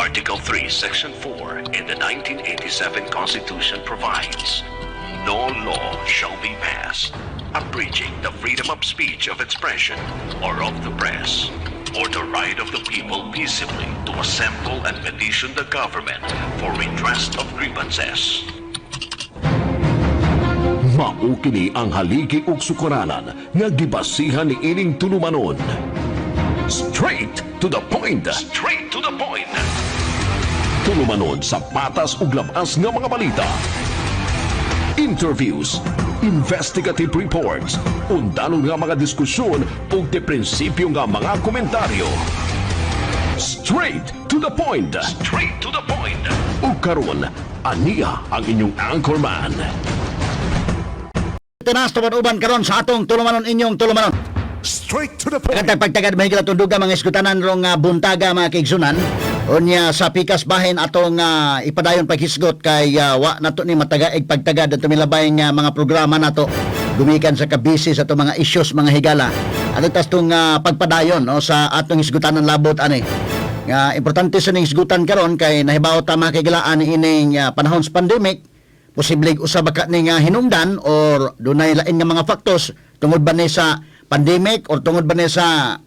Article 3, Section 4 in the 1987 Constitution provides, no law shall be passed abridging the freedom of speech, of expression, or of the press, or the right of the people peaceably to assemble and petition the government for redress of grievances. Mao kini ang haligi ug sukuranan nga gibasihan ni ining tulumanon. Straight to the point. Straight to the point. Tulumanon sa patas ug labas nga mga balita. Interviews, investigative reports, undanon nga mga diskusyon ug de prinsipyo nga mga komentaryo. Straight to the point. Straight to the point. Ug karon, aniya ang inyong anchorman. Tinas tuman-uban karon sa atong tulumanon inyong tulumanon. Straight to the point. Katag pagtagad mahigala tunduga mga iskutanan rong buntaga mga kaigsunan. Unya sa pikas bahin atong ipadayon paghisgot kay wa nato ni matagaig pagtagad at tumilabay nga mga programa nato gumikan sa kabisi sa atong mga issues mga higala. Ano tas tong pagpadayon no, sa atong hisgutanan labot ani. Nga importante sa ning hisgutan karon kay nahibaw ta mga kaigalaan ining panahon sa pandemic. Posibleng usab ka ning hinungdan or dunay lain nga mga factors tungod ba ni sa pandemic or tungod ba ni sa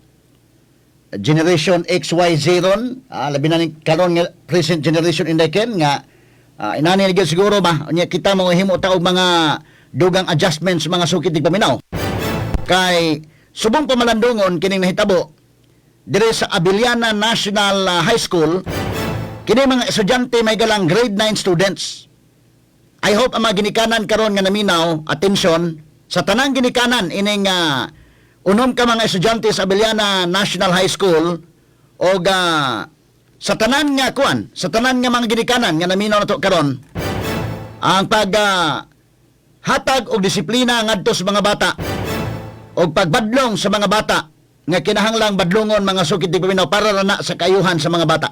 generation XYZ ron, labi na ni karon nga present generation indiken nga inani ni siguro ba unya kita mo himo ta og mga dugang adjustments mga sukit tig paminaw. Kay subong pamalandungon kining nahitabo dire sa Abiliana National High School kini mga estudyante may galang grade 9 students. I hope ang mga ginikanan karon nga naminaw, atensyon, sa tanang ginikanan ining unom ka mga estudyante sa Abiliana National High School o sa tanan nga kuan, sa tanan nga mga ginikanan nga naminaw nato karon ang pag hatag og disiplina ngadto sa mga bata og pagbadlong sa mga bata nga kinahanglang badlongon mga sukid di paminaw para ra na sa kayuhan sa mga bata.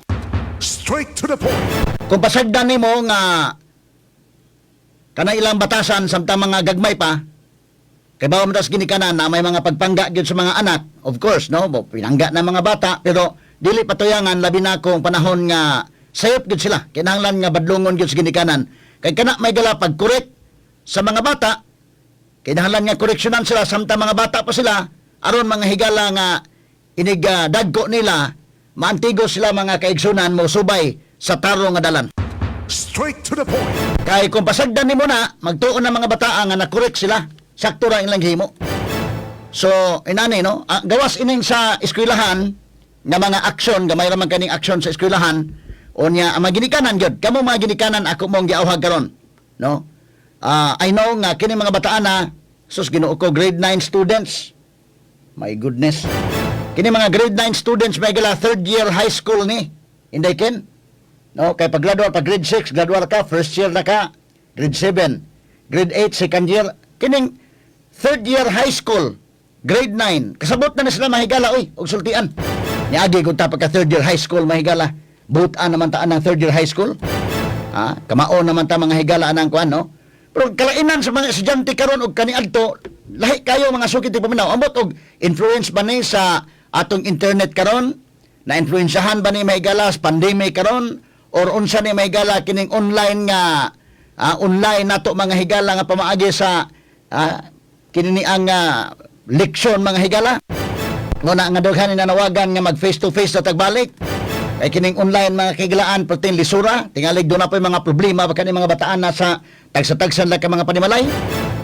Straight to the point. Kung pasagdan nimo nga kana ilang batasan samtang mga gagmay pa kay bawa matas ginikanan na may mga pagpangga gyud sa mga anak, of course no, pinangga na mga bata pero dili patuyangan labi na kung panahon nga sayop gyud sila kinahanglan nga badlongon gyud sa ginikanan kay kana may gala pag-correct sa mga bata kinahanglan nga koreksyonan sila samtang mga bata pa sila aron mga higala nga inig dagko nila maantigo sila mga kaigsunan mo subay sa tarong nga dalan. Straight to the point. Kay kung pasagdan nimo na magtuon na mga bata nga na-correct sila sakto ra ilang himo. So inani no gawas ining sa eskwelahan nga mga aksyon gamay ra man kaning aksyon sa eskwelahan unya ang mga ginikanan gyud kamo mga ginikanan ako mong giawhag karon no. I know nga kini mga bataan na sus Ginoo ko grade 9 students. My goodness. Kini mga grade 9 students may gala third year high school ni inday ken. No, kay pag grade 6, graduate ka, first year na ka, grade 7, grade 8, second year, kining third year high school, grade 9, kasabot na sila mahigala, oy, og sultian. Niagi kung ta pagka third year high school mahigala, butaan naman taan ng third year high school, kamaon naman ta mga higala anang kuan, no? Pero kalainan sa mga estudyante karon og kaniadto, lahi kayo mga sukit ti paminaw, ambot og influence ba ni sa atong internet karon, na influensyahan ba ni mahigala sa pandemic karon, or unsa ni may gala kining online nga online nato mga higala nga pamaagi sa kini ang leksyon mga higala nguna nga daghan ni nanawagan nga mag face to face na tagbalik kay kining online mga higalaan pertin lisura tingalig do na pa mga problema pa kani mga bataan na sa tagsa-tagsan lang ka mga panimalay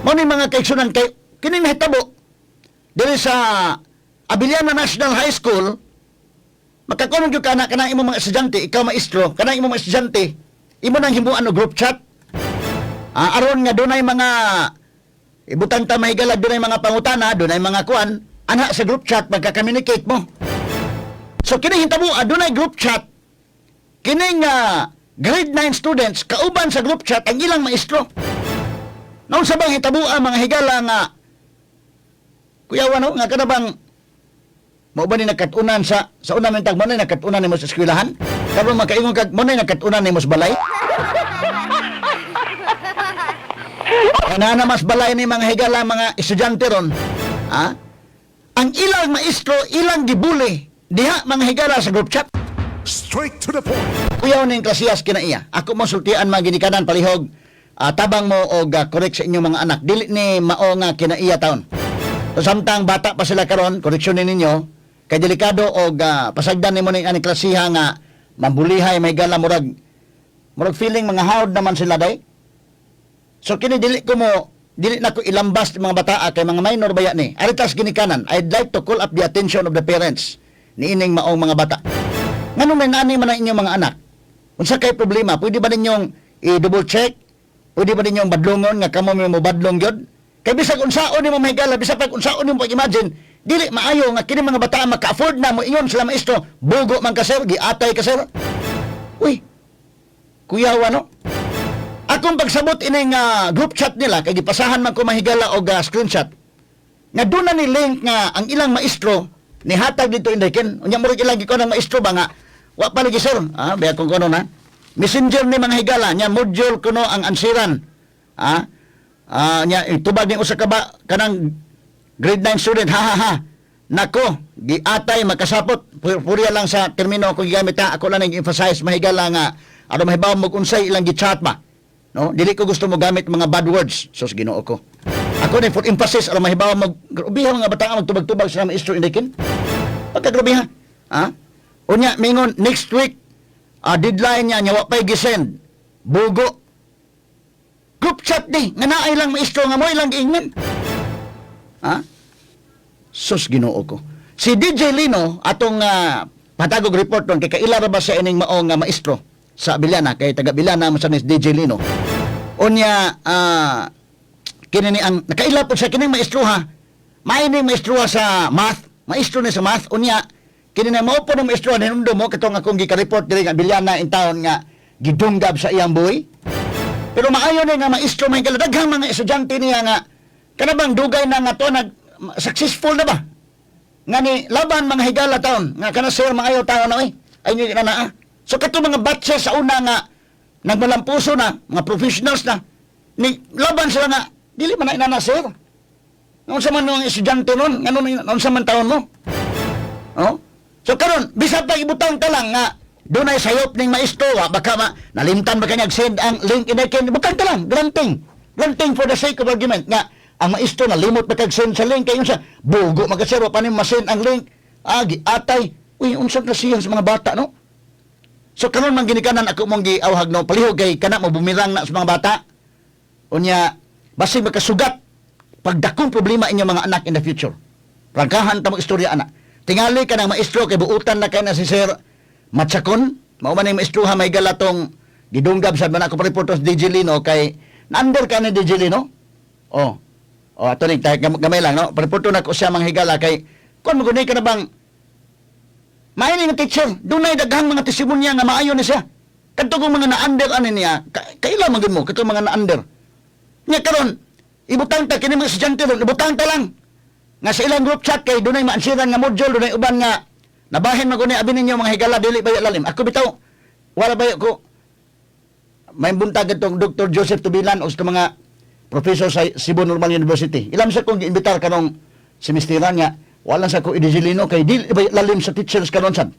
mao ni mga kaigsunan kay kining nahitabo diri sa Abiliana National High School. Magkakunon yung kanang imo mga estudyante, ikaw maestro, kanang imo mga estudyante, imo nang himuan o group chat. Aron nga dunay mga ibutang ta mahigala dunay mga pangutana, dunay mga kuan, ana sa group chat magka-communicate mo. So kini hitabo dunay group chat. Kining grade 9 students kauban sa group chat ang ilang maestro. Naun sa bang hitabo mga higala nga kuya wano nga kada bang mao ba ni nakatunan sa una man tag mo na nakatunan nimo sa eskwelahan? Karon makaingon kag mo na nakatunan nimo sa balay? Ana mas balay ni mga higala mga estudyante ron. Ang ilang maestro ilang gibuli diha mga higala sa group chat. Straight to the point. Kuyaw ning klasiyas kinaiya. Ako mo sultian mga ginikanan palihog tabang mo og correct sa inyong mga anak. Dili ni mao nga kinaiya taon. So samtang bata pa sila karon, koreksyonin ninyo kay delikado og pasagdan nimo ning ani klasiha nga mambulihay may gala murag feeling mga hawd naman sila day. So kini dili na ko ilambas mga bata kay mga minor baya ni. Aritas ginikanan, I'd like to call up the attention of the parents ni ining maong mga bata. Nganong may nani man ang inyong mga anak? Unsa kay problema? Pwede ba ninyong i-double check? Pwede ba ninyong badlongon nga kamo mo badlong gyud? Kay bisag unsaon nimo mahigala, bisag pag unsaon nimo pag-imagine, dili maayo nga kini mga bata maka-afford na mo ingon sila maestro, bugo man ka sir, giatay ka sir. Uy. Kuyawa no? Akong pagsabot ining group chat nila kay gipasahan man ko mahigala og screenshot. Nga doon na ni link nga ang ilang maestro ni hatag dito indaken. Unya mo rin ilang giko ng maestro ba nga wa pa lagi sir. Baya kung kuno na. Messenger ni mga higala nya module kuno ang ansiran. Nya itubag ni usa ka ba kanang grade 9 student ha. Nako, giatay makasapot. Purya lang sa termino ko gigamit ako lang nag-emphasize mahigala nga ano mahibaw mo unsay ilang gi-chat ba. No, dili ko gusto mo gamit mga bad words. Sus Ginoo ko. Ako ni for emphasis aron mahibaw mo grabiha mga bata magtubag-tubag sa maestro indaken. Pagkagrabiha. Unya mingon next week deadline niya wa pay gisend. Bugo. Group chat di nga naay lang maestro nga mo ilang giingnan. Sus Ginoo ko. Si DJ Lino atong patagog report don kay kaila ra ba sa ining maong nga maestro sa Biliana kay taga Biliana mo sa DJ Lino. Unya kini ni ang nakaila po sa kining maestro ha. Maining maestro sa math, maestro ni sa math unya kini na mao po ng maestro hinundo mo katong akong gi-report diri nga Biliana in town nga gidunggab sa iyang buhi. Pero maayo ni nga maestro may kaladaghang mga estudyante niya nga kanabang dugay na nga to successful na ba? Nga ni laban mga higala taon nga kana sir maayo taon na ay ni na So kato mga batches sa una nga nagmalampuso na, mga professionals na ni laban sila nga dili man na inana sir. Unsa man ang estudyante nun? Unsa man taon mo? So karon bisag pa ibutang ta lang nga dunay sayop ning maestro baka nalimtan ba kanya send ang link ineken butang ta lang granting for the sake of argument nga ang maestro na limot ba kag send sa link kay unsa bugo magasero pa ni ma-send ang link giatay uy unsa na siya sa mga bata no. So karon man ginikanan ako mong giawhag no palihog kay kana mo bumirang na sa mga bata unya basig makasugat pagdakong problema inyong mga anak in the future. Rangkahan ta mo istorya anak. Tingali ka ng maestro kay buutan na kay na si Sir Matsakon. Mao man ang maestro ha may galatong gidunggab sa man ako reporters DJ Lino kay na-under ka ni DJ Lino. Ato ni gamay lang no. Reporter na ko siya mga higala kay kon mo gunay ka na bang maini nga teacher, dunay daghang mga testimonya nga maayo ni siya. Kadto kong mga na-under ani niya, kaila man gid mo kadto mga na-under. Nya karon ibutang ta kini mga estudyante ron, ibutang ta lang. Nga sa ilang group chat kay dunay maansiran nga module, dunay uban nga nabahin man guni abi ninyo mga higala dili bayo lalim. Ako bitaw wala bayo ko may buntag itong Dr. Joseph Tubilan o sa mga professor sa Cebu Normal University. Ilam sa kong giimbitar kanong semesteran nga wala sa ko idizilino kay dili bayo lalim sa teachers karon sad.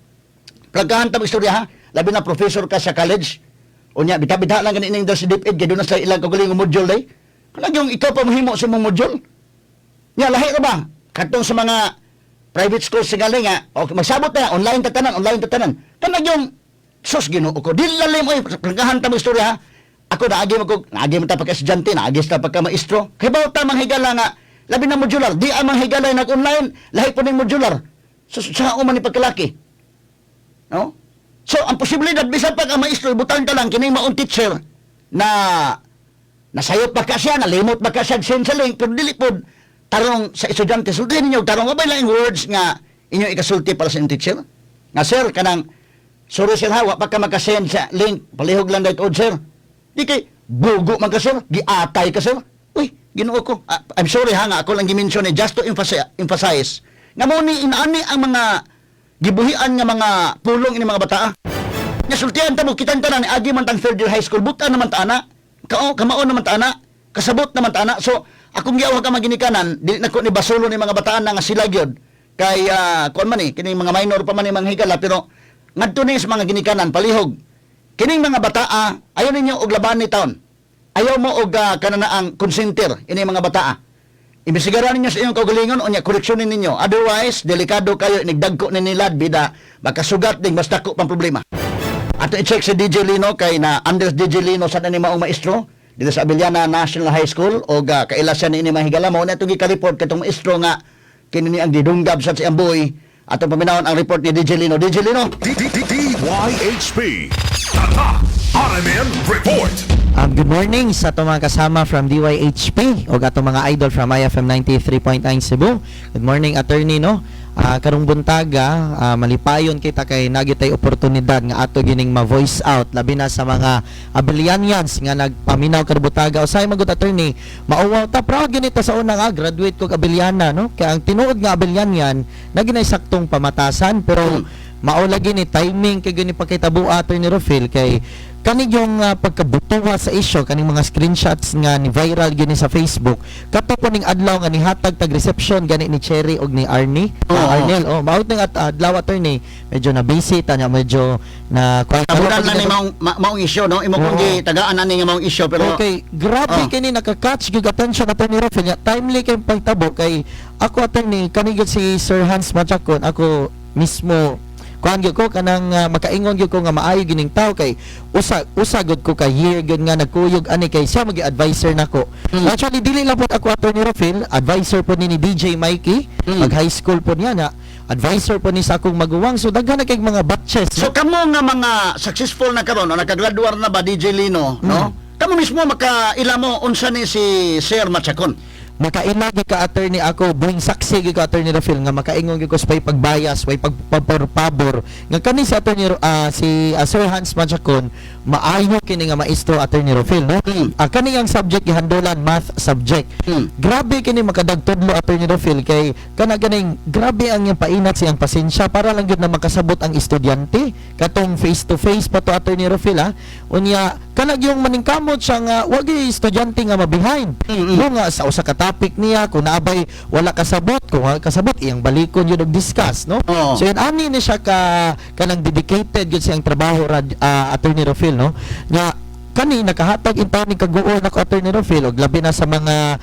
Plagahan ta istorya ha, labi na professor ka sa college. Unya bita-bita lang ganin ning si DepEd kay doon sa ilang kagaling module day. Kanang yung ikaw pa mohimo sa mong module. Nya lahi ra ba? Katong sa mga private schools singali nga, okay, magsabot na, online tatanan. Kanang yung, sus Ginoo ko, di lalim, plagahan ta mo istorya ha. Ako naagi mo ta pagka-estudyante, naagi ta pagka-maestro. Kaya ba ta manghigala nga, labi na modular, di ang manghigala nag-online, lahi po ng modular. Sus, saan man ni pagkalaki? No? So, ang posibilidad, bisan pag ang maestro, ibutang ka lang, kining maong teacher, na nasayot ba ka siya, nalimot ba ka siya, send sa link, pero dili po, tarong sa estudyante, sultihin ninyo, tarong abay lang yung words nga inyo ikasulti para sa teacher. Nga sir, kanang, sorry sir ha, wa pa ka makasend sa link, palihog lang dahil sir. Di kay, bugo man ka sir, giatay ka sir. Uy, Ginoo ko, I'm sorry ha nga, ako lang gimension just to emphasize, nga mo ni inaani ang mga gibuhian nga mga pulong ini mga bata. Nga sultihan ta mo, kitang tanan, agi man tang third year high school, buta naman ta ana, kamao naman ta ana, kasabot naman ta ana, so, akong giawag ka maginikanan, dili na ko ni basulo ni mga bataan na nga sila gyud kay kuan man kining mga minor pa man ni mga higala pero ngadto ni sa mga ginikanan palihog. Kining mga bataa ayaw ninyo og laban ni taon. Ayaw mo og kananaang konsentir ini mga bataa. Imbestigaran ninyo sa inyong kaugalingon unya koreksyonin ninyo. Otherwise, delikado kayo inigdagko ni nilad bida makasugat ding mas dako pang problema. Ato i-check si DJ Lino kay na Andres DJ Lino sa ni maong maestro dito sa Abiliana National High School o kailasan ni ini mahigala mo na itong ika-report katong maestro nga kini ni ang didunggab sa si Amboy. Atong paminawon ang report ni DJ Lino. DJ Lino. DYHP Tata RMN Report. Good morning sa itong mga kasama from DYHP o atong mga idol from IFM 93.9 Cebu. Good morning, attorney, no? Karong buntaga, malipayon kita kay nagitay oportunidad nga ato gining ma-voice out labi na sa mga Abelianians nga nagpaminaw karbutaga. Usay magut, attorney, mauwaw ta proud ginita sa una nga graduate ko Abeliana, no? Kaya ang tinuod nga Abelianian naginay saktong pamatasan pero maulagi ni timing kay gani pakitabo attorney Rofil kay kaning yung pagkabutuha sa isyo kaning mga screenshots nga ni viral gini sa Facebook kato po ning adlaw nga nihatag tag reception gani ni Cherry og ni Arnie Arnel maut ning adlaw attorney medyo na busy tanya medyo na kabulan na ni maong isyo no imo kung gitagaan na ni nga maong isyo pero okay grabe kini nakaka-catch gyud attention attorney Rofil nya timely kay pagtabo kay ako attorney kaning si Sir Hans Machacon ako mismo kuan gyud ko kanang makaingon gyud ko nga maayo gining tawo kay usagod ko kay year gyud nga nagkuyog ani kay siya magi advisor nako. Actually dili lang pud ako attorney Rofil, advisor po ni DJ Mikey, mag high school po niya na advisor po ni sa akong maguwang so daghan na kay mga batches. So kamo nga mga successful na karon o nakagraduar na ba DJ Lino, no? Kamo mismo makaila mo unsa ni si Sir Machacon? Makainagi ka attorney ako buhing saksi gyud ka attorney Rafil nga makaingon gyud ko sa pagbayas way pagpabor nga kani si attorney si Sir Hans Machacon maayo kini nga maestro attorney Rafil no kani ang subject gihandolan math subject grabe kini makadagtudlo attorney Rafil kay kana ganing grabe ang iyang painat siyang pasensya para lang gyud na makasabot ang estudyante katong face to face pa to attorney Rafil unya kana yung maningkamot siya nga wag estudyante nga ma-behind nga sa usa ka topic niya kung naabay wala kasabot kung wala kasabot iyang balikon yun og discuss no so yun ani ni siya kanang dedicated yun siyang trabaho attorney Rofil no nga kani nakahatag intaw ni kaguol na ko attorney Rofil og labi na sa mga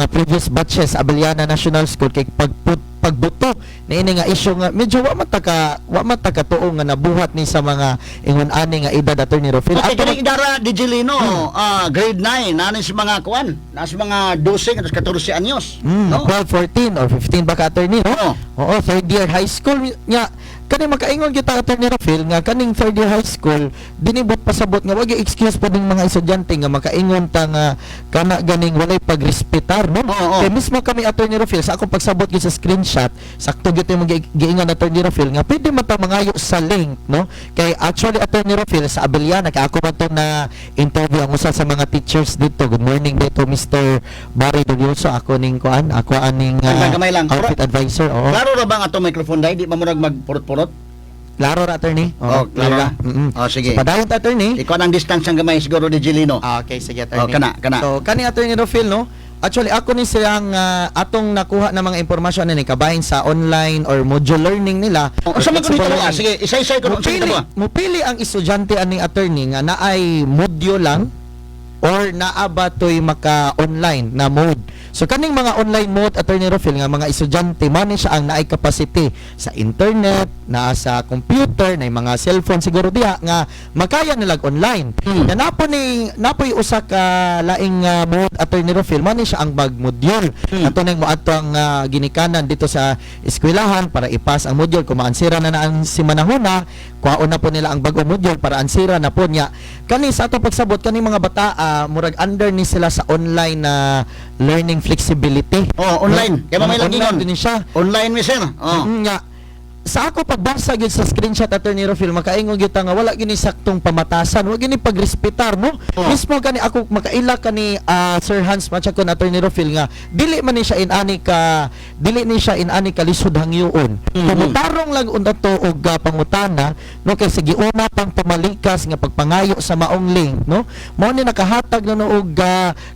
previous batches Abeliana National School kay pagbuto na ini nga isyu nga medyo wa mataka tuong nga nabuhat ni sa mga ingon ani nga edad attorney Rofil. Okay, kini idara DJ Lino, grade 9 nani sa mga kuan, nasa mga 12 at 14 anyos. No? 12, 14 or 15 ba ka attorney no? Oo, third year high school nya kani makaingon kita attorney Rofil nga kaning third year high school dinibot pasabot nga wag excuse pa ding mga estudyante nga makaingon ta nga kana ganing walay pagrespetar no? Kay mismo kami attorney Rofil sa akong pagsabot gyud sa screenshot sakto gyud yung giingon attorney Rofil nga pwede man ta mangayo sa link no kay actually attorney Rofil sa Abeliana kay ako man to na interview ang usa sa mga teachers dito. Good morning dito Mr. Barry Dulioso ako ning kuan ako aning outfit advisor. Klaro ra ba nga to microphone dai di mamurag magpurot-purot? Klaro ra attorney? Klaro ra. Sige. So, padayon ta attorney. Ikaw ang distance ang gamay siguro DJ Lino. Okay, sige attorney. Kana. So kani attorney Rofil no? Actually ako ni siyang atong nakuha na mga impormasyon ni kabahin sa online or module learning nila. Sa mga dito sige, isa-isa ko mupili ang estudyante aning attorney nga naay module lang or naaba toy maka-online na mode. So kaning mga online mode attorney Rofil nga mga estudyante man siya ang naay capacity sa internet, na sa computer, na mga cellphone siguro diha nga makaya nilag online. Na napoy usa ka laing mode attorney Rofil man siya ang mag-module. Ato nang moadto ang ginikanan dito sa eskwelahan para ipas ang module kung maansira na ang si manahuna, kuhaon na po nila ang bagong module para ansira na po niya. Kani sa ato pagsabot kani mga bata murag under ni sila sa online na learning flexibility. Online. Kaya may lang din siya. Online mi sir. Nga sa ako pagbasa gyud sa screenshot attorney Rofil makaingon gyud nga wala gini saktong pamatasan, wala gini pagrespetar no. Mismo kani ako makaila kani Sir Hans Machacon attorney Rofil nga dili man ni siya inani ka lisod hangyoon. Pumutarong lang unta to og pangutana no kay sige una pang pamalikas nga pagpangayo sa maong link no. Mao ni nakahatag na og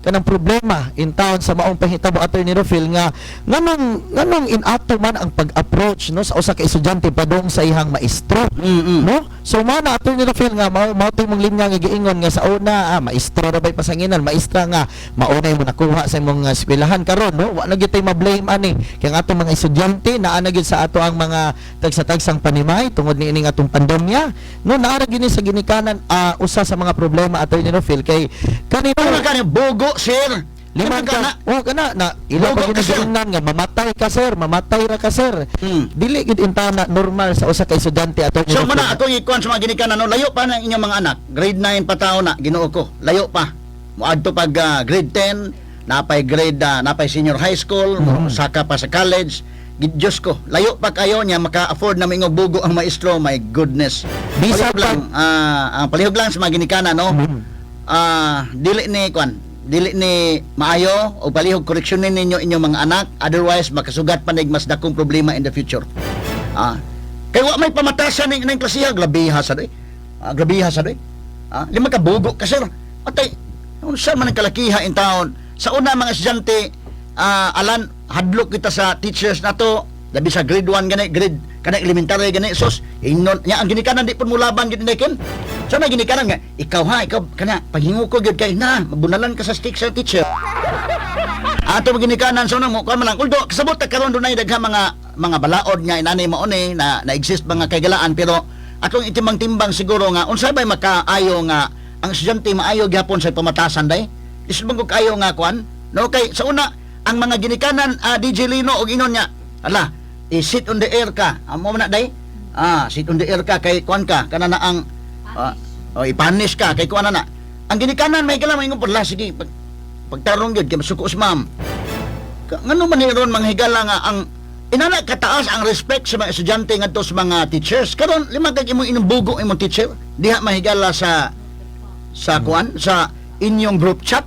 kanang problema in town sa maong pahitabo attorney Rofil nga nganong inato man ang pag-approach no sa usa ka estudyante padung sa ihang maestro. No? So mana attorney Rafael nga mao mong linya nga giingon nga sa una maestro ra bay pasanginan, maestra nga mauna mo nakuha sa imong eskwelahan karon, no? Wa na gyud tay ma-blame ani kay ang atong mga estudyante naa na gyud sa ato ang mga tagsa-tagsang panimay tungod ni ining atong pandemya. No, naa ra gyud ni sa ginikanan usa sa mga problema attorney Rafael kay kanino Ano ka bugo, sir? Lima Kana ka, kana na ila pa Bogo ka, sir. ginagiingnan nga mamatay ka sir, mamatay ra ka sir. Dili gid intana normal sa usa ka estudyante attorney So Rafael. muna akong ikuan sa mga ginikanan, no, layo pa na inyong mga anak. Grade 9 pa taon na, Ginoo ko. Layo pa. Moadto pag grade 10, napay senior high school, saka pa sa college. Diyos ko, layo pa kayo niya maka-afford na mingog bugo ang maestro. My goodness. Bisa Palihog lang, ang palihog lang sa mga ginikana, no. Dili ni maayo o palihog koreksyonin ninyo inyong mga anak, otherwise makasugat pa mas dakong problema in the future. Kay wa may pamatasan ning klasiha, grabiha sa doy. Lima ka bugo ka, sir. Atay unsa man ang kalakiha in taon. Sa una mga estudyante, alan hadlok kita sa teachers nato, labi sa grade 1 gani, grade kana elementary gani, sos inon nya ang ginikanan di pun mulaban gid kay so na ginikanan nga ikaw kana paghingo ko gyud kay na mabunalan ka sa stick sa teacher. Ato ginikanan so nang mo kan man lang uldo kasabot ta karon dunay daghang mga balaod nga inani mao ni na exist mga kagalaan, pero atong itimbang-timbang siguro nga unsay bay makaayo nga ang estudyante maayo gyapon sa pamatasan day. Isubong ko kayo nga kwan, no, kay sa una ang mga ginikanan DJ Lino og inon nya ala sit on the air ka amo na day sit on the air ka kay kwan ka kana na ang ipanish ka kay kwan na ang ginikanan may kala maingon pala sige pagtarong gyud kay masuko si ma'am ngano man ni ron manghigala nga ang inana kataas ang respect sa mga estudyante ngadto sa mga teachers karon lima kay imong inumbugo imong teacher diha mahigala sa kwan sa inyong group chat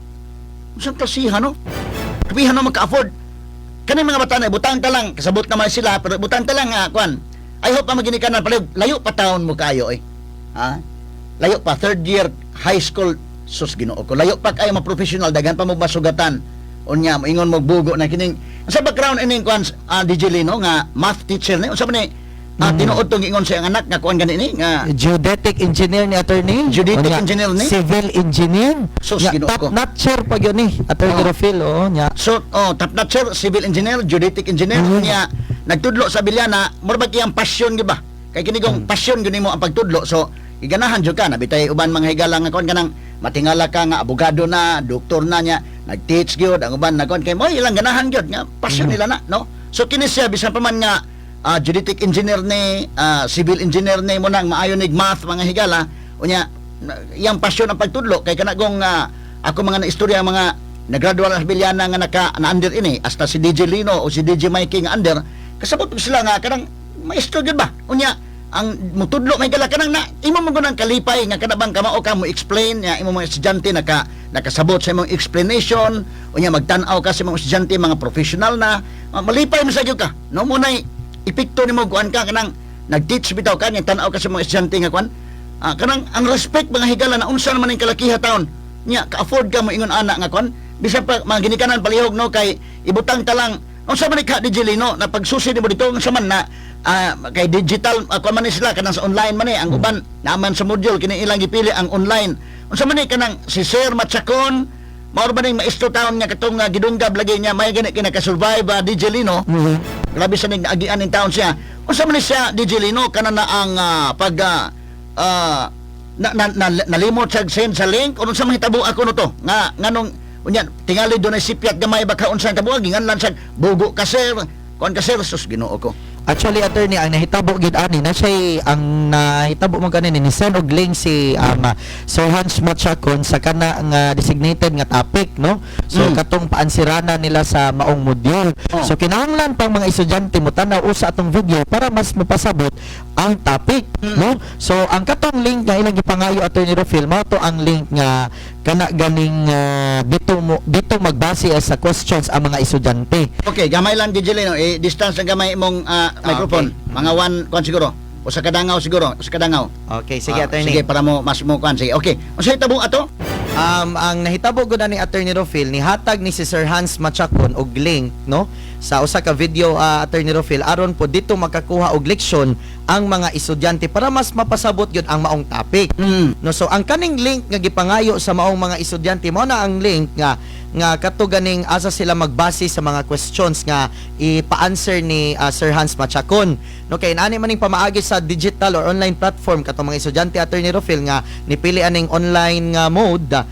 sa klasihan, no? Kapihan no maka-afford. Kani mga bata na butang ta lang, kasabot naman sila, pero butang ta lang nga kwan. I hope pa maginikanan palihog layo pa taon mo kayo Layo pa third year high school sus Ginoo ko. Layo pa kayo ma-professional daghan pa mo masugatan. Unya moingon mo bugo na kining sa background ining kwan DJ Lino nga math teacher ni unsa man ni tinuod tong ingon sa anak nga kuan gani ni nga geodetic engineer ni attorney. Geodetic engineer ni? Civil engineer. Sus, Ginoo ko. Top notcher pa yun ni attorney Rafael nya. So, top notcher, civil engineer, geodetic engineer, niya nagtudlo sa Bilyana, mura ba kiyang passion gyud ba? Kay kini kong passion gyud nimo ang pagtudlo. So, iganahan jud ka nabitay uban mga higala nga kon kanang matingala ka nga abogado na, doktor na niya, nag-teach gyud ang uban na kon kay mo ilang ganahan gyud nga passion nila na, no? So kini siya bisan pa man nga geodetic engineer ni, civil engineer ni mo nang maayo nig math mga higala, unya iyang passion ang pagtudlo kay kanagong ako mga naistorya mga nagradual sa Bilyana nga na-under ini hasta si DJ Lino o si DJ Mikey nga under kasabot sila nga kanang maestro gyud ba unya ang mutudlo may gala kanang na imo mo gunang kalipay nga kanabang kamao ka mo explain nga imo mga estudyante nakasabot sa imong explanation unya magtan-aw ka sa imong estudyante mga professional na malipay mo sa gyud ka no mo nay epekto nimo kuan ka kanang nag-teach bitaw ka nga tan-aw ka sa mga estudyante nga kuan kanang ang respect mga higala na unsa man ning kalakiha taon nya ka-afford ka mo ingon ana nga kon bisan pa mga ginikanan palihog no kay ibutang ta lang unsa man ka DJ Lino na pagsusi nimo dito unsa man na kay digital ako man sila kanang sa online man ang uban naman sa module kini ilang gipili ang online unsa man kanang si Sir Machacon mao ba ning maestro taon nga katong gidunggab lagi niya may gani kinaka-survive DJ Lino grabe sa ning agian ning taon siya unsa man siya DJ Lino kana na ang pag nalimot send sa link unsa man hitabo ako no to nga nganong unya tingali do na sipyat gamay baka unsa hitabo ginganlan sa bugo ka sir kon ka sir sus Ginoo ko. Actually attorney ang nahitabo gid ani na siya ang nahitabo mo kanini ni send og link si Sir Hans Machacon sa kana nga designated nga topic no. So katong paansirana nila sa maong module. So kinahanglan pang mga estudyante mo tanaw usa atong video para mas mapasabot ang topic no. So ang katong link nga ilang gipangayo attorney Rafael mao to ang link nga kana ganing dito magbase sa questions ang mga estudyante. Okay, gamay lang DJ Lino, distance lang gamay imong microphone. Okay. Mga 1 kon siguro. O sa kadangaw siguro, sa kadangaw. Okay, sige attorney. Sige para mo mas mo kan sige. Okay. Unsa hitabo ato? Ang nahitabo gud ni Attorney Rofil ni hatag ni si Sir Hans Machacon og link no sa usa ka video Attorney Rofil aron po dito makakuha og leksyon ang mga estudyante para mas mapasabot gyud ang maong topic. No, so ang kaning link nga gipangayo sa maong mga estudyante mao na ang link nga kato ganing asa sila magbase sa mga questions nga ipa-answer ni Sir Hans Machacon. No, kay ani maning pamaagi sa digital or online platform katong mga estudyante Attorney Rofil nga nipili aning online nga mode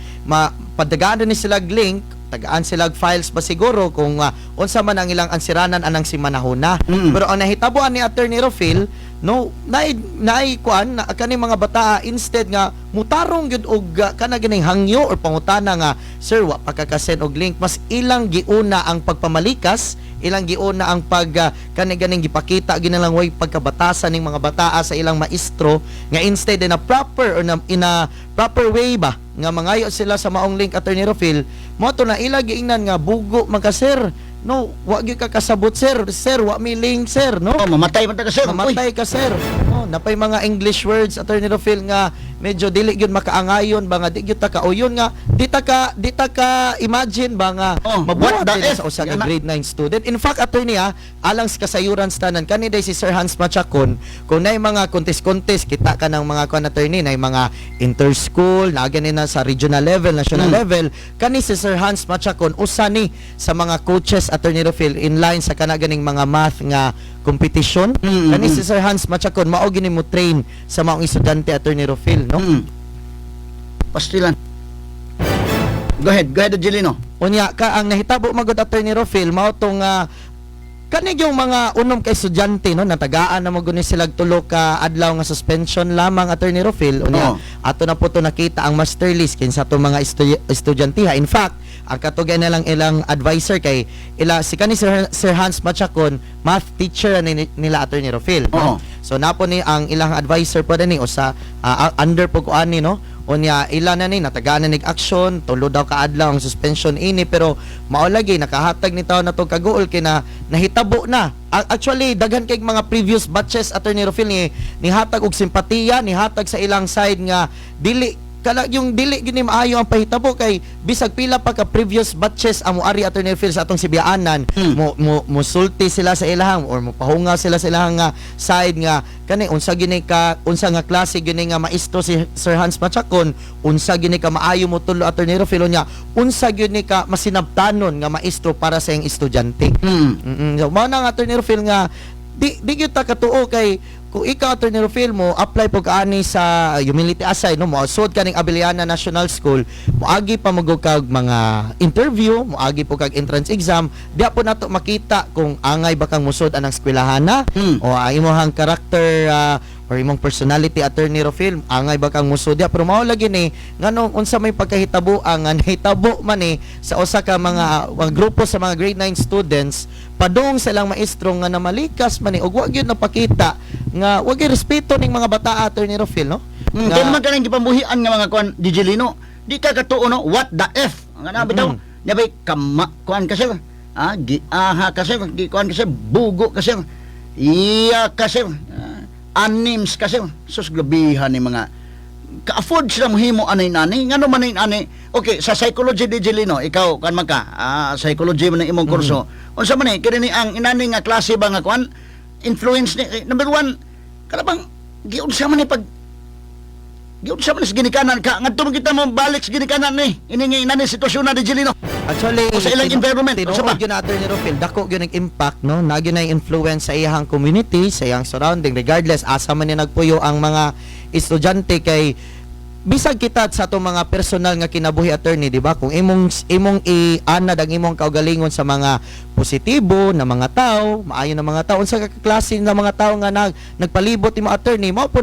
padagaan ni sila link tagaan sila files ba siguro kung unsa man ang ilang ansiranan anang si manahuna. Pero ang nahitaboan ni Attorney Rofil no naay kuan na kani mga bata instead nga mutarong gyud og kana gining hangyo or pangutana nga sir wa pakakasend og link mas ilang giuna ang pagpamalikas ilang giuna ang pag kani ganing gipakita ginalang way pagkabatasan ning mga bata sa ilang maestro nga instead in a proper way ba nga mangayo sila sa maong link Attorney Rofil mo to na ila giingnan nga bugo man ka sir no wa gyud ka kasabot sir wa mi link sir no mamatay man ta ka sir. mamatay ka sir no napay mga English words Attorney Rofil nga medyo dili gyud makaangayon ba nga di gyud ta kauyon nga di ta ka imagine ba nga mabuhat din sa usa ka grade 9 student. In fact Attorney alang sa kasayuran tanan kaniday si Sir Hans Machacon kung nay mga contest kita ka ng mga kon attorney nay mga inter-school na gani na sa regional level national level kani si Sir Hans Machacon usa ni sa mga coaches Attorney Rofil in line sa kana ganing mga math nga competition. Kani si Sir Hans Machacon mao gini mo train sa maong estudyante Attorney Rofil no. Pastilan. Go ahead Angelino. Unya ka ang nahitabo magud Attorney Rofil mao tong kani yung mga unom ka estudyante no natagaan na mo guni sila tulo ka adlaw nga suspension lamang Attorney Rofil unya ato na po to nakita ang master list kinsa to mga estudyante in fact ang katugay na lang ilang advisor kay si kani Sir Hans Machacon math teacher nila Attorney Rofil no? So napo ni ang ilang advisor po ni o sa under po ko ani no unya ila na ni natagaan na action tulo daw ka adlaw ang suspension ini pero mao lagi nakahatag ni tawo na to kagool kay na nahitabo na actually daghan kay mga previous batches Attorney Rofil ni hatag og simpatiya ni hatag sa ilang side nga dili yung dili gini maayo ang pahitabo kay bisag pila pa ka previous batches amo ari Attorney Rofil sa atong sibiyaanan mo sulti sila sa ilahang or mo pahunga sila sa ilahang side nga kani unsa nga klase gini nga maestro si Sir Hans Machacon unsa gini ka maayo mo tulo Attorney Rofil nya unsa gini ka masinabtanon nga maestro para sa iyang estudyante. So mao na nga Attorney Rofil nga di gyud ta katuo kay kung ikaw Attorney Rofil mo apply po kaani sa humility assay no mo sud kaning Abiliana National School moagi pa kag mga interview moagi po kag entrance exam diya po nato makita kung angay ba kang musud anang eskwelahana o imong character or imong personality Attorney Rofil angay ba kang musud diya pero mao lagi ni nganong unsa may pagkahitabo ang nahitabo man sa usa ka mga grupo sa mga grade 9 students padung sa ilang maestro nga namalikas man og wa gyud napakita nga wag respeto ning mga bata Attorney Rofil no Kaya naman ka nang gipamuhian nga mga kuan Angelino di ka katuo no what the f nga na bitaw nabay kama kuan ka sir giaha ka sir di kuan ka sir bugo ka sir iya ka sir anims ka sir sus grabihan ni mga ka-afford sila mohimo anay nani ngano man ani okay sa psychology Angelino ikaw kan man ka psychology man imong kurso unsa man kini ang inani nga klase ba nga kuan influence ni number 1 kada bang giunsa man pag giunsa man ginikanan ka ngadto kita mo balik sa ginikanan ni ini inani sitwasyon na Angelino actually sa ilang environment unsa ba gyud Attorney Rofil dako gyud ang impact no na gyud na influence sa iyang community sa iyang surrounding regardless asa man ni nagpuyo ang mga estudyante kay bisag kita sa atong mga personal nga kinabuhi Attorney di ba kung imong ianad ang imong kaugalingon sa mga positibo na mga tao maayo na mga tao unsa ka klase na mga tao nga nagpalibot imo Attorney mao po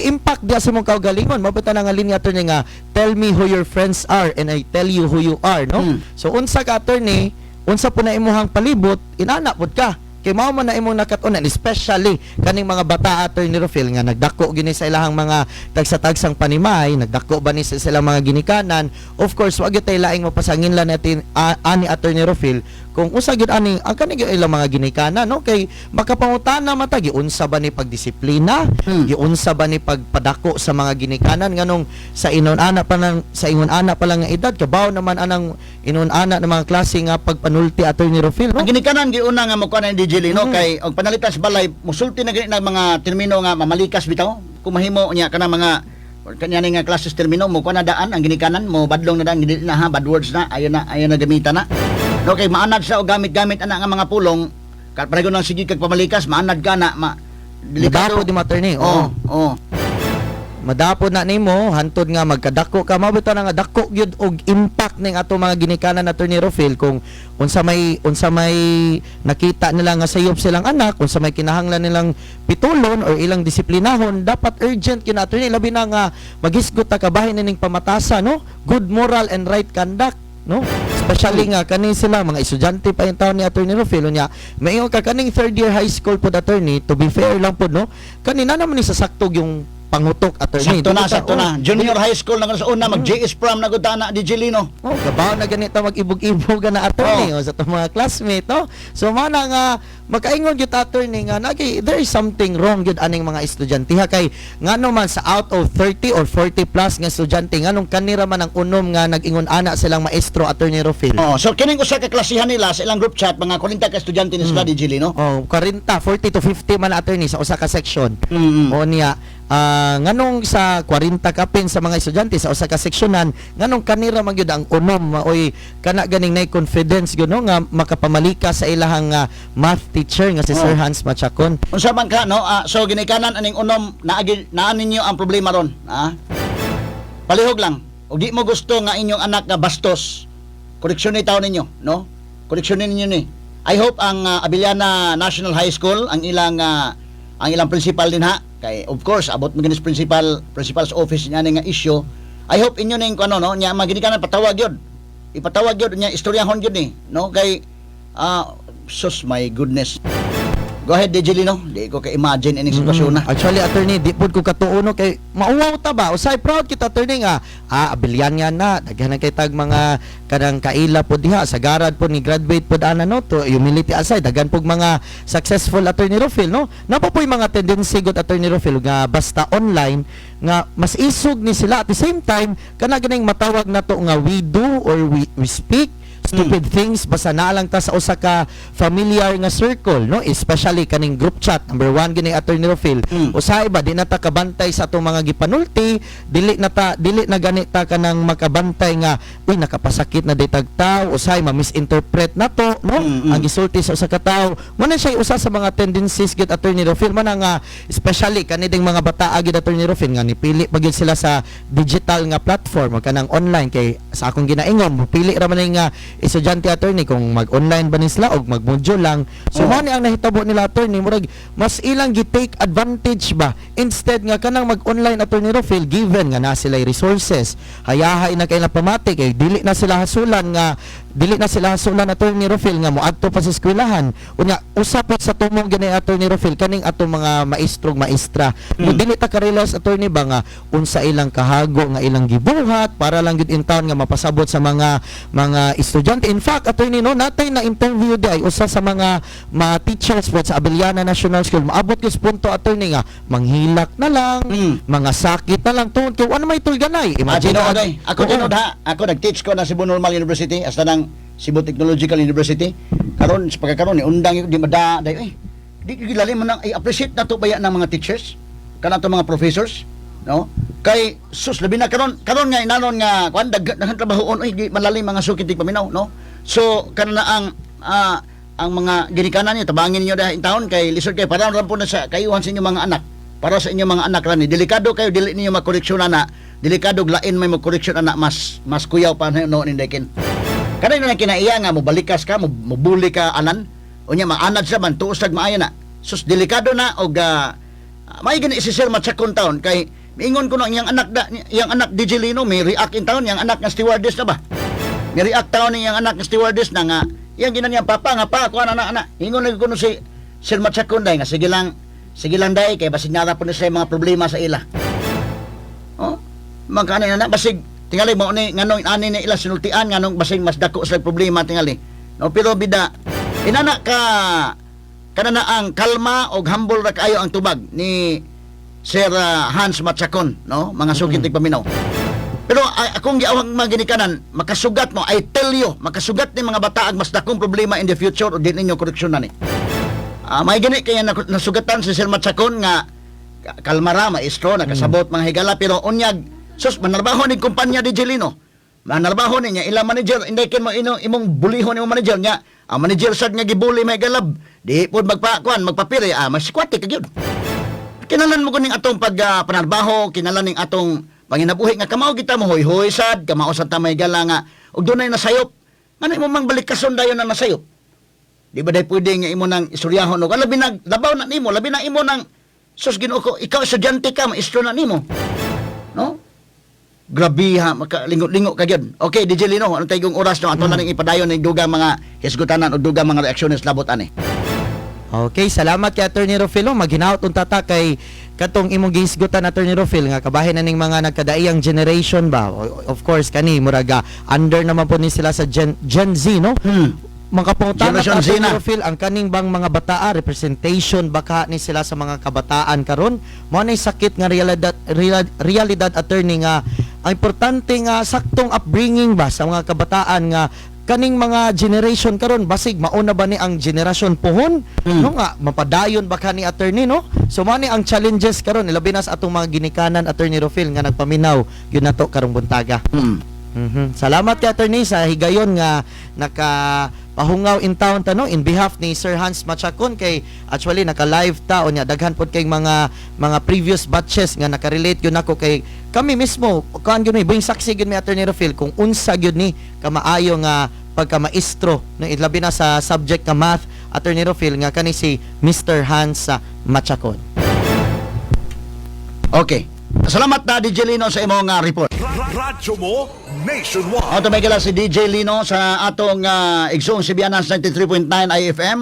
impact dia sa imong kaugalingon mao pa nga linya Attorney nga tell me who your friends are and I tell you who you are no so unsa ka Attorney unsa po na imong palibot inana pud ka kay mao man na imong nakatunan especially kaning mga bata Attorney Rofil nga nagdako gini sa ilahang mga tagsa-tagsang panimay nagdako ba ni sa silang mga ginikanan of course wag gyud tay laing mapasangin natin ani Attorney Rofil kung usa gyud ani ang kani gyud ilang mga ginikanan no kay makapangutana mata giunsa ba ni pagdisiplina, giunsa ba ni pagpadako sa mga ginikanan nganong sa inon-ana pa lang sa ingon-ana pa lang nga edad kabaw naman anang inon-ana ng mga klase nga pagpanulti Attorney Rufil no. Ang ginikanan giuna nga mo kuan ni DJ Lino kay og panalitan sa balay musulti na gani ng mga termino nga mamalikas bitaw kung mahimo nya kanang mga kanya nga klases termino mo kuan na daan ang ginikanan mo badlong na daan dili na ha bad words na ayo na gamitan na. No kay maanad sa og gamit-gamit ana nga mga pulong pareho nang sige kag pamalikas maanad ka na Madapod di attorney. Oo. Madapod na nimo hantod nga magkadako ka mabuta na nga dako gyud og impact ning ato mga ginikanan Attorney Rufil kung unsa may nakita nila nga sayop silang anak, unsa may kinahanglan nilang pitulon or ilang disiplinahon, dapat urgent kina attorney labi na nga maghisgot ta kabahin ning pamatasa no, good moral and right conduct no, especially nga kani sila mga estudyante pa yung taon ni Attorney Rufil nya mayon ka kaning third year high school pod attorney, to be fair lang pod no, kanina naman ni sasaktog yung pangutok attorney. Sakto na. Junior high school na sa una mag-JS prom na gud na DJ Lino. Oh, kabaw na ganito mag-ibog-ibog na attorney sa itong mga classmate no. So mana nga makaingon gyud attorney nga there is something wrong gyud aning mga estudyante ha kay ngano man sa out of 30 or 40 plus nga estudyante nganong kanira man ang unom nga nag-ingon ana silang maestro Attorney Rufil. So kining usa ka klasihan nila sa ilang group chat mga 40 ka estudyante ni sila DJ Lino. 40 to 50 man attorney sa usa ka section. O niya nganong sa 40 kapin sa mga estudyante sa usa ka seksyonan nganong kanira man gyud ang unom oy kana ganing nay confidence gyud no nga makapamalika sa ilahang math teacher nga si Sir Hans Machacon. Unsa man ka no so ginikanan aning unom naa ninyo ang problema ron palihog lang ug di mo gusto nga inyong anak nga bastos koreksyon ni taon ninyo no koreksyonin ninyo ni I hope ang Abiliana National High School ang ilang principal din ha kay of course abot mo ginis principal's office niya nga issue. I hope inyo ning kuno no nya maginikanan ipatawag gyud nya istoryahon gyud ni no kay sus my goodness. Go ahead DJ Lino, di ko ka-imagine ining sitwasyon na. Actually attorney di pud ko katuono kay mauwaw ta ba usay proud kita attorney nga abilyan nga na daghan kay tag mga kanang kaila pod diha sa garad pod ni graduate pod ana no to humility aside daghan pog mga successful Attorney Rufil no napapoy mga tendency gud Attorney Rufil nga basta online nga mas isog ni sila at the same time kana ganing matawag nato nga we do or we speak stupid things basta na lang ta sa usa ka familiar nga circle no especially kaning group chat number 1 gini Attorney Rufil usahay ba di na ta kabantay sa atong mga gipanulti dili na ganita ka nang makabantay nga uy nakapasakit na ditag tawo usahay ma-misinterpret nato no ang gisulti sa usa ka tawo mo na siya usa sa mga tendencies gid Attorney Rufil man nga especially kaniding mga bataa gid Attorney Rufil nga nipili pagid sila sa digital nga platform kanang online kay sa akong ginaingon mopili ra man nga estudyante attorney kung mag-online ba ni sila o mag-module lang. So mo ni ang nahitabo nila attorney murag mas ilang gi-take advantage ba instead nga kanang mag-online Attorney Rufil given nga na sila resources. Hayahay na kay na pamati kay dili na sila hasulan Attorney Rufil nga moadto pa sa eskwelahan. Unya usapot sa tumong gani Attorney Rufil kaning ato mga maestrong maestra. Mo dili ta ka-realize attorney ba nga unsa ilang kahago nga ilang gibuhat para lang gid in town nga mapasabot sa mga estudyante. In fact, attorney no, natay na interview di ay usa sa mga teachers po sa Abiliana National School. Maabot gyud punto attorney nga manghilak na lang, mga sakit na lang tungod kay ano may tulganay. Imagine ako tinod ha. Ako nag-teach ko na Cebu Normal University hasta nang Cebu Technological University. Karon sa pagkakaron ni undang di mada day di gilalim man i-appreciate nato baya ng mga teachers kanato mga professors no kay sus labi na karon nga inanon nga kuan daghan trabahoon di malalim mga sukitig paminaw no so kana ang mga ginikanan niyo tabangin niyo dahil in taon kay lisod kay para ran po na sa kayuhan sa inyong mga anak para sa inyong mga anak rani delikado kayo dili niyo makoreksyon na delikado lain may makoreksyon na mas kuyaw pa no nindekin kanay na kinaiya nga mobalikas ka mobuli ka anan unya maanad sa man tuusag maayo na sus delikado na og may gani si Sir Machacon taon kay miingon ko no iyang anak DJ Lino may react in town yang anak nga stewardess na ba may react taon niyang anak nga stewardess na nga iyang ginan niyang papa nga pa kuan ana ingon lagi kuno si Sir Machacon day nga sige lang day kay basig nara po na sa mga problema sa ila magkano na basig tingali mo ni nganong ani na ila sinultian nganong basig mas dako sa problema tingali No, pero bida, inana ka kanana ang kalma o humble ra kayo ang tubag ni Sir Hans Matchakon, no? Mga sugid paminaw. Pero akong giawang mga ginikanan, makasugat mo, I tell you, makasugat ni mga bata ang mas dakong problema in the future o di ninyo koreksyonan ni. May gani kaya nasugatan si Sir Matchakon nga kalmara, maestro, nakasabot mga higala, pero unyag, sus, manarbaho ni kumpanya di Jelino. Manarbaho niya, ilang manager, hindi kin mo imong bulihon imong manager niya. Ang manager sad nga gibuli may galab, di po magpapiri, masikwati kagyud. Kinalan mo kuning atong panarbaho, kinalan ning atong panginabuhi nga kamao kita mo hoy-hoy sad, kamao sa tamay gala nga ug dunay nasayop. Ano mo mang balik kason dayon na nasayop? Di ba day pwede nga imo nang istoryahon og labi na labaw na nimo, labi na imo nang sus Ginoo ko, ikaw estudyante ka, maestro na nimo. No? Grabe ha, makalingot-lingot ka gyud. Okay, DJ Lino, ano tayong oras no? Ato na ning ipadayon ning dugang mga hisgutanan o dugang mga reaksyones labot ani. Okay, salamat kay Attorney Rofilo. Maghinaot untata kay katong imong gihisgutan Attorney Rofil nga kabahin na ning mga nagkadaiyang generation ba. Of course kani muraga under naman po ni sila sa Gen Z, no? Makapunta na Attorney Rofil ang kaning bang mga bataa representation baka ni sila sa mga kabataan karon. Mao nay sakit nga realidad attorney nga ang importante nga saktong upbringing ba sa mga kabataan nga kaning mga generation karon basig mauna ba ni ang generasyon pohon no nga mapadayon ba ka ni attorney no so mani ang challenges karon ilabi na sa atong mga ginikanan Attorney Rofil nga nagpaminaw yun nato karong buntaga. Salamat kay attorney sa higayon nga nakapahungaw in town tanong in behalf ni Sir Hans Matchakon kay actually naka-live ta o nya daghan pod kay mga previous batches nga naka-relate yun ako kay kami mismo kan gyud ni buing saksi gyud mi Attorney Rofil kung unsa gyud ni kamaayo nga pagka-maestro no ilabi na sa subject nga math Attorney Rofil nga kani si Mr. Hans Matchakon. Okay. Salamat na DJ Lino sa imong report. Radyo mo nationwide. Auto may gala si DJ Lino sa atong Igsoong Sibianas 93.9 IFM.